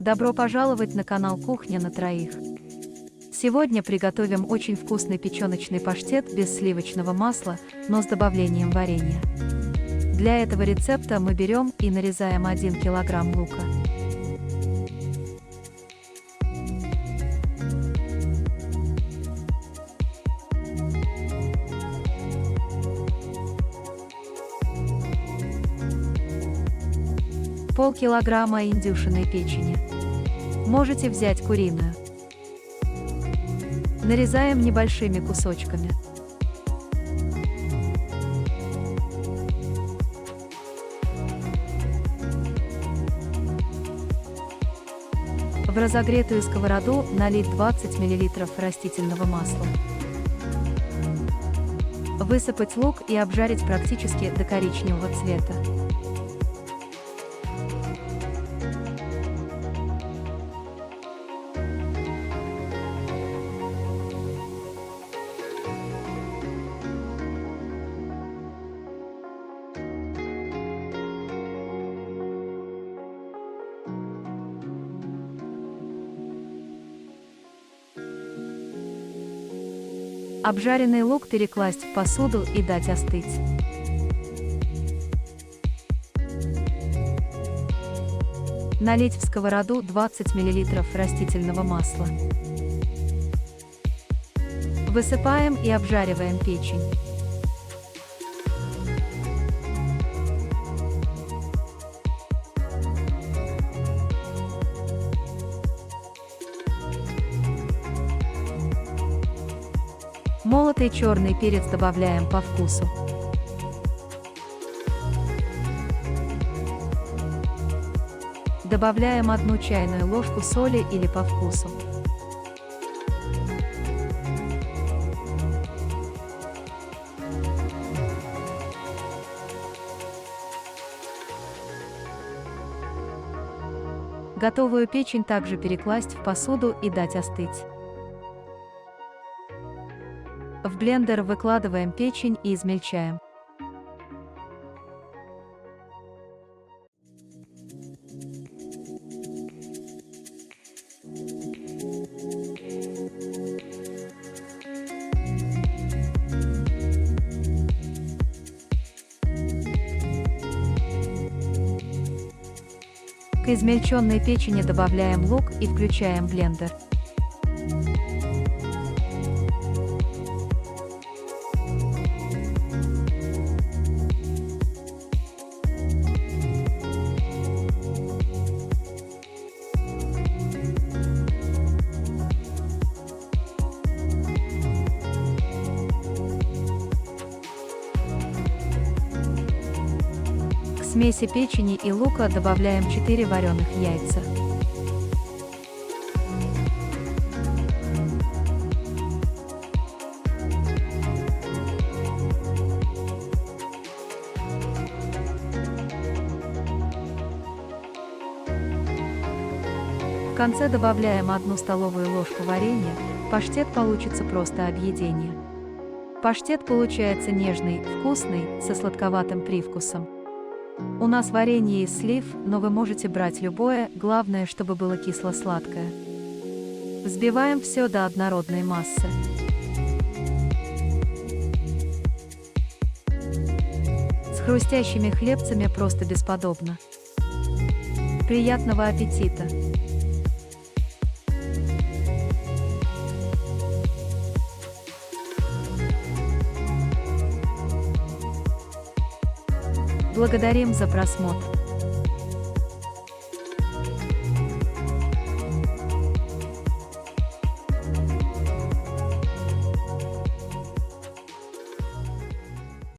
Добро пожаловать на канал «Кухня на троих». Сегодня приготовим очень вкусный печеночный паштет без сливочного масла, но с добавлением варенья. Для этого рецепта мы берем и нарезаем 1 килограмм лука. Полкилограмма индюшиной печени. Можете взять куриную. Нарезаем небольшими кусочками. В разогретую сковороду налить 20 мл растительного масла. Высыпать лук и обжарить практически до коричневого цвета. Обжаренный лук перекласть в посуду и дать остыть. Налить в сковороду 20 мл растительного масла. Высыпаем и обжариваем печень. Молотый черный перец добавляем по вкусу. Добавляем 1 чайную ложку соли или по вкусу. Готовую печень также перекласть в посуду и дать остыть. В блендер выкладываем печень и измельчаем. К измельченной печени добавляем лук и включаем блендер. К смеси печени и лука добавляем 4 вареных яйца. В конце добавляем 1 столовую ложку варенья, паштет получится просто объедение. Паштет получается нежный, вкусный, со сладковатым привкусом. У нас варенье из слив, но вы можете брать любое, главное, чтобы было кисло-сладкое. Взбиваем все до однородной массы. С хрустящими хлебцами просто бесподобно. Приятного аппетита! Благодарим за просмотр.